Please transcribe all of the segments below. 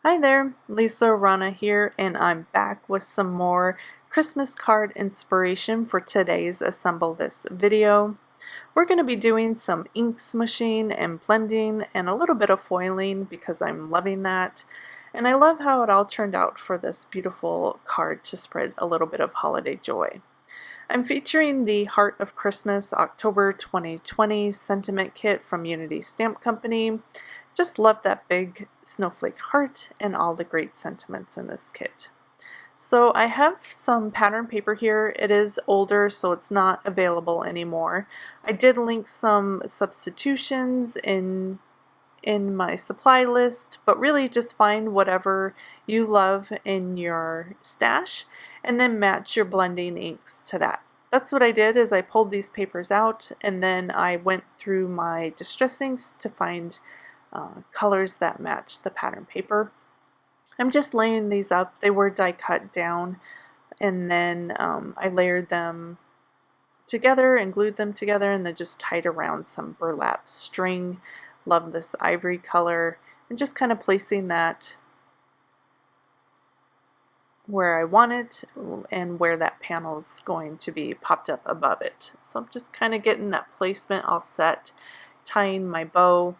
Hi there, Lisa Rana here, and I'm back with some more Christmas card inspiration for today's Assemble This video. We're going to be doing some ink smooshing and blending and a little bit of foiling because I'm loving that. And I love how it all turned out for this beautiful card to spread a little bit of holiday joy. I'm featuring the Heart of Christmas October 2020 sentiment kit from Unity Stamp Company. Just love that big snowflake heart and all the great sentiments in this kit. So I have some pattern paper here. It is older, so it's not available anymore. I did link some substitutions in my supply list, but really just find whatever you love in your stash and then match your blending inks to that. That's what I did, is I pulled these papers out and then I went through my distress inks to find colors that match the pattern paper. I'm just laying these up. They were die cut down, and then I layered them together and glued them together and then just tied around some burlap string. Love this ivory color, and just kind of placing that where I want it and where that panel is going to be popped up above it. So I'm just kind of getting that placement all set, tying my bow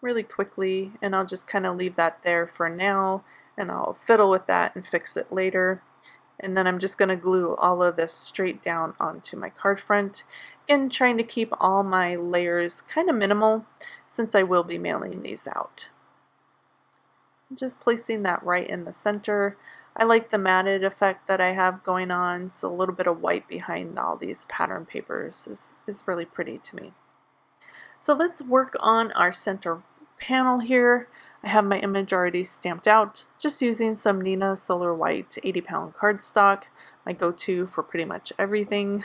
really quickly, and I'll just kind of leave that there for now, and I'll fiddle with that and fix it later. And then I'm just going to glue all of this straight down onto my card front, and trying to keep all my layers kind of minimal since I will be mailing these out. Just placing that right in the center. I like the matted effect that I have going on, so a little bit of white behind all these pattern papers is really pretty to me. So let's work on our center panel here. I have my image already stamped out, just using some Nina Solar White 80-pound cardstock, my go-to for pretty much everything.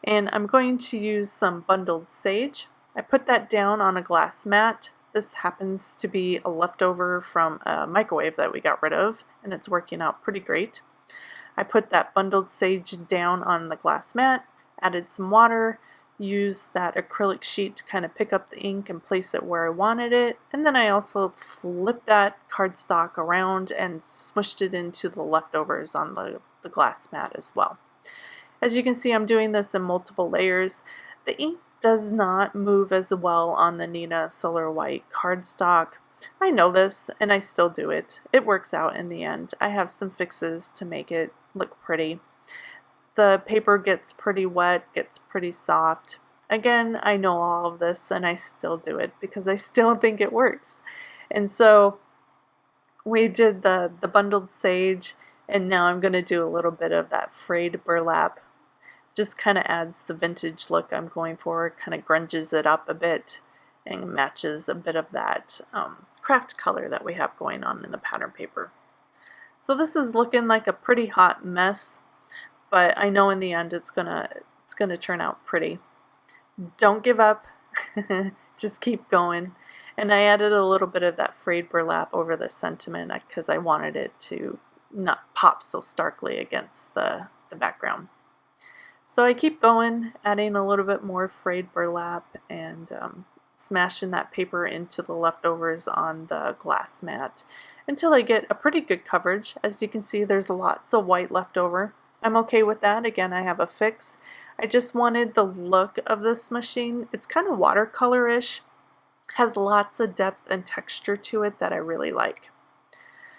And I'm going to use some bundled sage. I put that down on a glass mat. This happens to be a leftover from a microwave that we got rid of, and it's working out pretty great. I put that bundled sage down on the glass mat, added some water, used that acrylic sheet to kind of pick up the ink and place it where I wanted it, and then I also flipped that cardstock around and smushed it into the leftovers on the glass mat as well. As you can see, I'm doing this in multiple layers. The ink does not move as well on the Nina Solar White cardstock. I know this, and I still do it. It works out in the end. I have some fixes to make it look pretty. The paper gets pretty wet, gets pretty soft. Again, I know all of this, and I still do it because I still think it works. And so we did the bundled sage, and now I'm going to do a little bit of that frayed burlap. Just kind of adds the vintage look I'm going for, kind of grunges it up a bit and matches a bit of that craft color that we have going on in the pattern paper. So this is looking like a pretty hot mess, but I know in the end it's gonna turn out pretty. Don't give up. Just keep going. And I added a little bit of that frayed burlap over the sentiment because I wanted it to not pop so starkly against the background. So I keep going, adding a little bit more frayed burlap and smashing that paper into the leftovers on the glass mat until I get a pretty good coverage. As you can see, there's lots of white left over. I'm okay with that. Again, I have a fix. I just wanted the look of the smooshing. It's kind of watercolor-ish, has lots of depth and texture to it that I really like.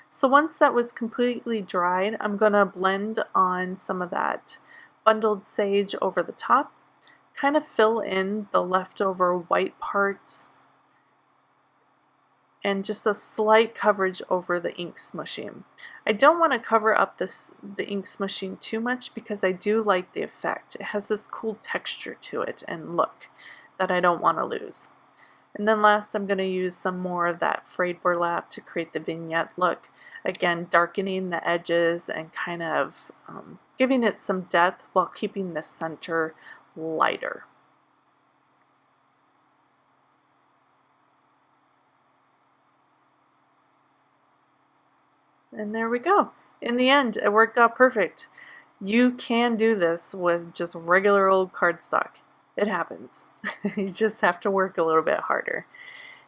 So once that was completely dried, I'm going to blend on some of that bundled sage over the top, kind of fill in the leftover white parts, and just a slight coverage over the ink smooshing. I don't want to cover up the ink smooshing too much because I do like the effect. It has this cool texture to it and look that I don't want to lose. And then last, I'm going to use some more of that frayed burlap to create the vignette look. Again, darkening the edges and kind of giving it some depth while keeping the center lighter. And there we go. In the end, it worked out perfect. You can do this with just regular old cardstock. It happens. You just have to work a little bit harder.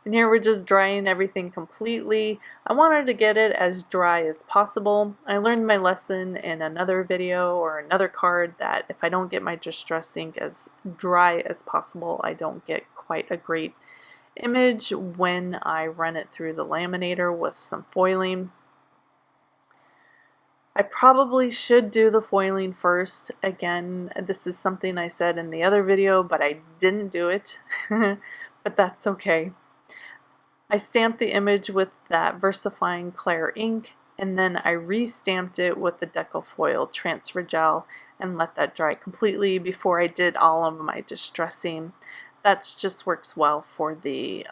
And here we're just drying everything completely. I wanted to get it as dry as possible. I learned my lesson in another video or another card that if I don't get my distress ink as dry as possible, I don't get quite a great image when I run it through the laminator with some foiling. I probably should do the foiling first. Again, this is something I said in the other video, but I didn't do it. But that's okay. I stamped the image with that VersaFine Clair ink, and then I re-stamped it with the Decofoil transfer gel and let that dry completely before I did all of my distressing. That just works well for the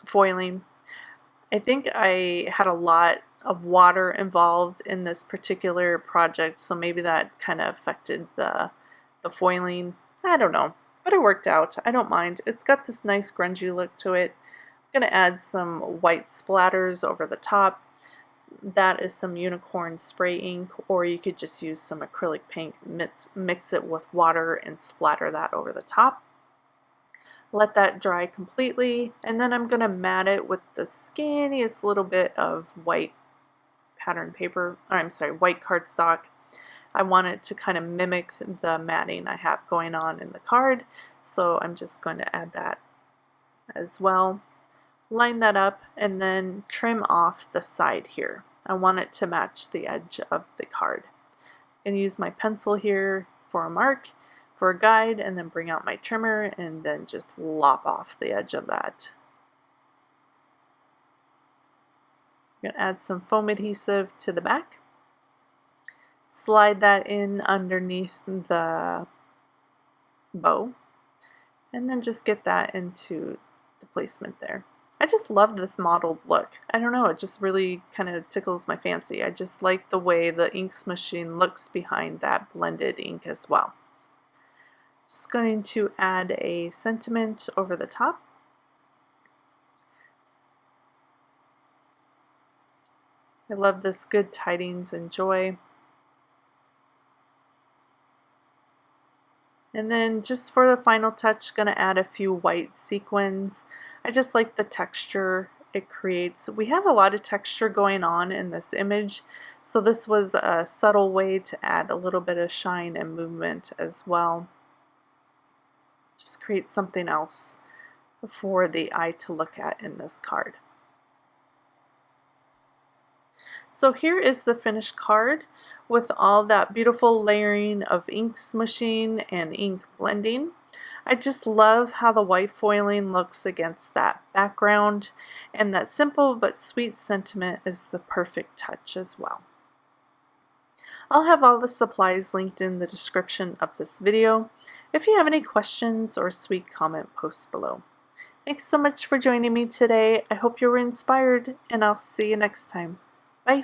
foiling. I think I had a lot of water involved in this particular project, so maybe that kind of affected the foiling. I don't know, but it worked out. I don't mind. It's got this nice grungy look to it. I'm going to add some white splatters over the top. That is some unicorn spray ink, or you could just use some acrylic paint, mix it with water and splatter that over the top. Let that dry completely, and then I'm going to mat it with the skinniest little bit of white pattern paper, or I'm sorry, white cardstock. I want it to kind of mimic the matting I have going on in the card, so I'm just going to add that as well. Line that up and then trim off the side here. I want it to match the edge of the card. I'm going to use my pencil here for a mark, for a guide, and then bring out my trimmer and then just lop off the edge of that. I'm going to add some foam adhesive to the back. Slide that in underneath the bow and then just get that into the placement there. I just love this mottled look. I don't know, it just really kind of tickles my fancy. I just like the way the ink smooshing looks behind that blended ink as well. Just going to add a sentiment over the top. I love this good tidings and joy. And then just for the final touch, going to add a few white sequins. I just like the texture it creates. We have a lot of texture going on in this image, so this was a subtle way to add a little bit of shine and movement as well. Just create something else for the eye to look at in this card. So here is the finished card with all that beautiful layering of ink smooshing and ink blending. I just love how the white foiling looks against that background, and that simple but sweet sentiment is the perfect touch as well. I'll have all the supplies linked in the description of this video. If you have any questions or sweet comment, post below. Thanks so much for joining me today. I hope you were inspired, and I'll see you next time. Bye.